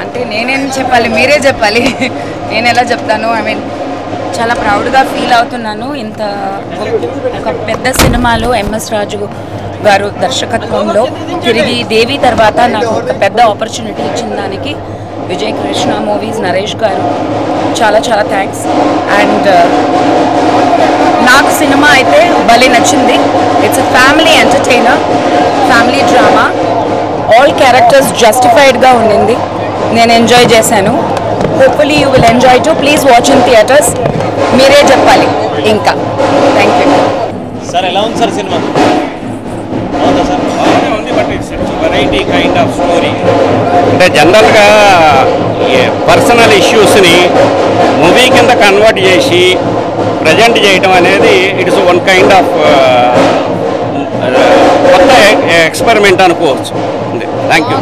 అంటే నేనేం చెప్పాలి, మీరే చెప్పాలి. నేను ఎలా చెప్తాను? ఐ మీన్ చాలా ప్రౌడ్గా ఫీల్ అవుతున్నాను. ఇంత ఒక పెద్ద సినిమాలో ఎంఎస్ రాజు గారు దర్శకత్వంలో తిరిగి దేవి తర్వాత నాకు ఒక పెద్ద ఆపర్చునిటీ ఇచ్చిన దానికి విజయ్ కృష్ణ మూవీస్ నరేష్ గారు చాలా చాలా థ్యాంక్స్. అండ్ నాకు సినిమా అయితే భలే నచ్చింది. It's a family entertainer, family drama. All characters జస్టిఫైడ్గా ఉండింది. నేను ఎంజాయ్ చేశాను. Hopefully you will enjoy too. Please watch in theatres. మీరే చెప్పాలి ఇంకా. Thank you sir. ఎలా ఉంది sir cinema? Variety kind of story. అంటే జనరల్గా పర్సనల్ ఇష్యూస్ని మూవీ కింద కన్వర్ట్ చేసి ప్రజెంట్ చేయడం అనేది ఇట్స్ వన్ కైండ్ ఆఫ్ కొత్త ఎక్స్పెరిమెంట్ అనుకోవచ్చు. Thank you.